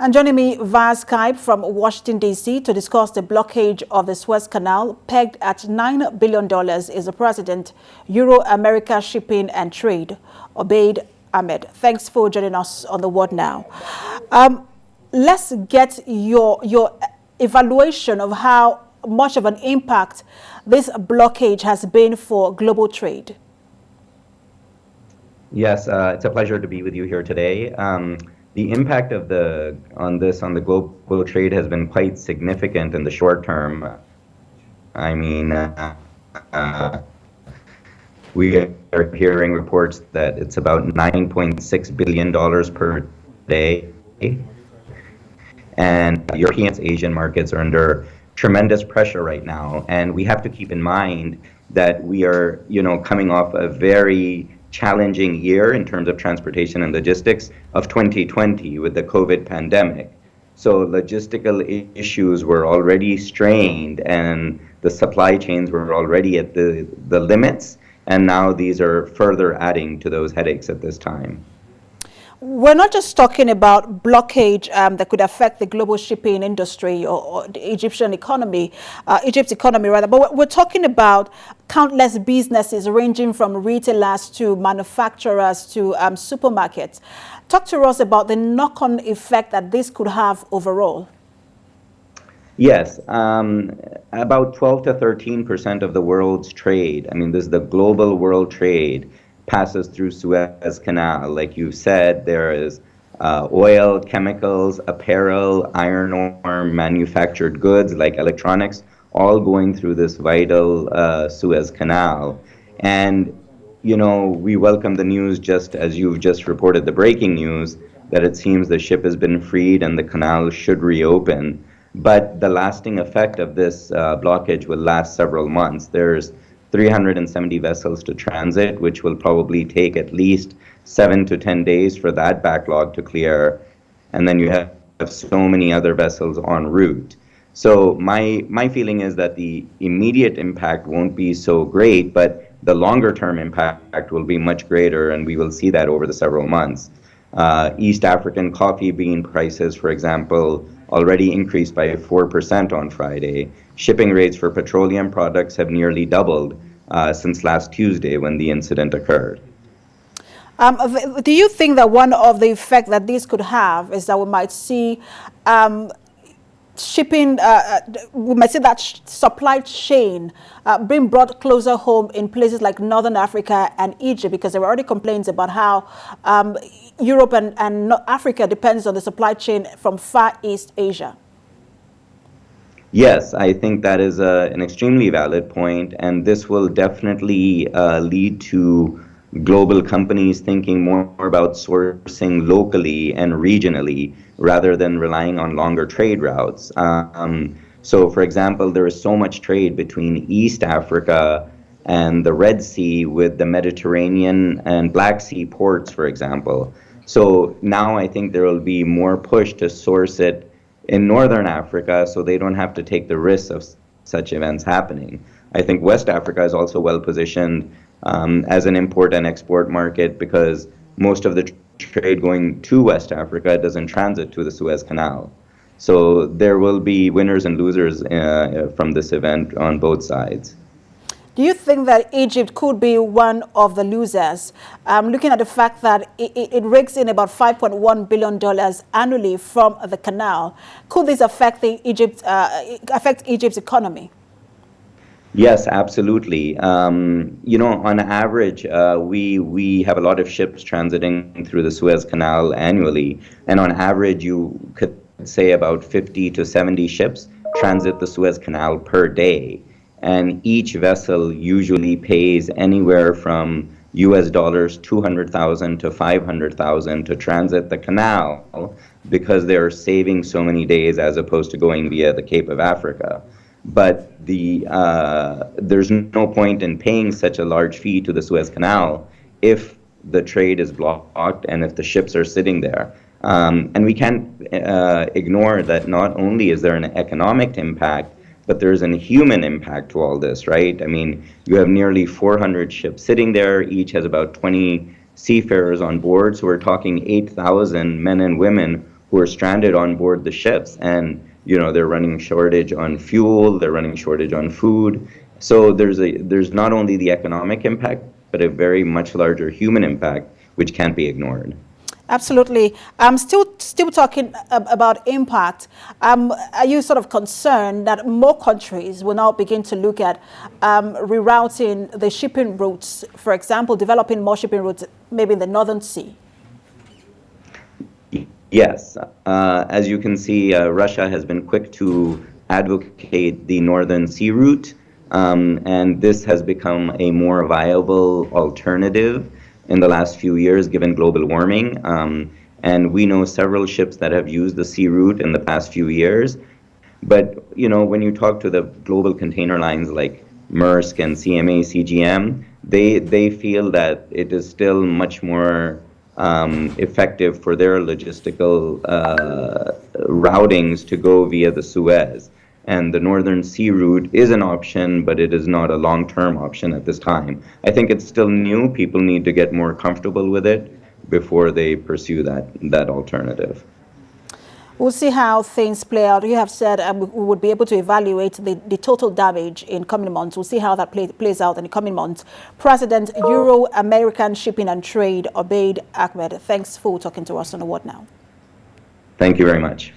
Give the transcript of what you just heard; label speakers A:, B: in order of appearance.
A: And joining me via Skype from Washington, D.C. to discuss the blockage of the Suez Canal, pegged at $9 billion, is the President, Euro-America Shipping and Trade, Obaid Ahmad. Thanks for joining us on The World Now. Let's get your evaluation of how much of an impact this blockage has been for global trade.
B: Yes, it's a pleasure to be with you here today. The impact of on the global trade has been quite significant in the short term. I mean, we are hearing reports that it's about $9.6 billion per day. And European, Asian markets are under tremendous pressure right now. And we have to keep in mind that we are, coming off a very challenging year in terms of transportation and logistics of 2020 with the COVID pandemic. So logistical issues were already strained and the supply chains were already at the limits, and now these are further adding to those headaches at this time.
A: We're not just talking about blockage that could affect the global shipping industry or the Egypt's economy, but we're talking about countless businesses ranging from retailers to manufacturers to supermarkets. Talk to us about the knock-on effect that this could have overall.
B: Yes, about 12 to 13% of the world's trade, this is the global world trade, passes through Suez Canal. Like you said, there is oil, chemicals, apparel, iron ore, manufactured goods like electronics, all going through this vital Suez Canal. And, we welcome the news, just as you've just reported the breaking news, that it seems the ship has been freed and the canal should reopen. But the lasting effect of this blockage will last several months. There's 370 vessels to transit, which will probably take at least 7 to 10 days for that backlog to clear. And then you have so many other vessels en route. So my feeling is that the immediate impact won't be so great, but the longer term impact will be much greater, and we will see that over the several months. East African coffee bean prices, for example, already increased by 4% on Friday. Shipping rates for petroleum products have nearly doubled since last Tuesday when the incident occurred.
A: Do you think that one of the effects that this could have is that we might see we might see that supply chain being brought closer home in places like Northern Africa and Egypt, because there were already complaints about how Europe and Africa depends on the supply chain from Far East Asia?
B: Yes, I think that is an extremely valid point, and this will definitely lead to global companies thinking more about sourcing locally and regionally rather than relying on longer trade routes. So, for example, there is so much trade between East Africa and the Red Sea with the Mediterranean and Black Sea ports, for example. So now I think there will be more push to source it in Northern Africa so they don't have to take the risks of such events happening. I think West Africa is also well positioned as an import and export market, because most of the trade going to West Africa doesn't transit to the Suez Canal. So there will be winners and losers from this event on both sides.
A: Do you think that Egypt could be one of the losers? Looking at the fact that it rakes in about $5.1 billion annually from the canal, could this affect Egypt's economy?
B: Yes, absolutely. On average, we have a lot of ships transiting through the Suez Canal annually, and on average, you could say about 50 to 70 ships transit the Suez Canal per day. And each vessel usually pays anywhere from US dollars 200,000 to 500,000 to transit the canal, because they're saving so many days as opposed to going via the Cape of Africa. But there's no point in paying such a large fee to the Suez Canal if the trade is blocked and if the ships are sitting there. And we can't ignore that not only is there an economic impact, but there's a human impact to all this, right? You have nearly 400 ships sitting there. Each has about 20 seafarers on board. So we're talking 8,000 men and women who are stranded on board the ships, and they're running shortage on fuel, they're running shortage on food. So there's not only the economic impact, but a very much larger human impact, which can't be ignored.
A: Absolutely. I'm still talking about impact. Are you sort of concerned that more countries will now begin to look at rerouting the shipping routes, for example, developing more shipping routes maybe in the Northern Sea?
B: Yes. As you can see, Russia has been quick to advocate the Northern Sea route, and this has become a more viable alternative in the last few years, given global warming. And we know several ships that have used the sea route in the past few years. But when you talk to the global container lines like Maersk and CMA, CGM, they feel that it is still much more effective for their logistical routings to go via the Suez. And the Northern Sea route is an option, but it is not a long-term option at this time. I think it's still new. People need to get more comfortable with it before they pursue that alternative.
A: We'll see how things play out. You have said we would be able to evaluate the total damage in coming months. We'll see how that plays out in the coming months. President, Euro-American Shipping and Trade, Obaid Ahmad, thanks for talking to us on The Word Now.
B: Thank you very much.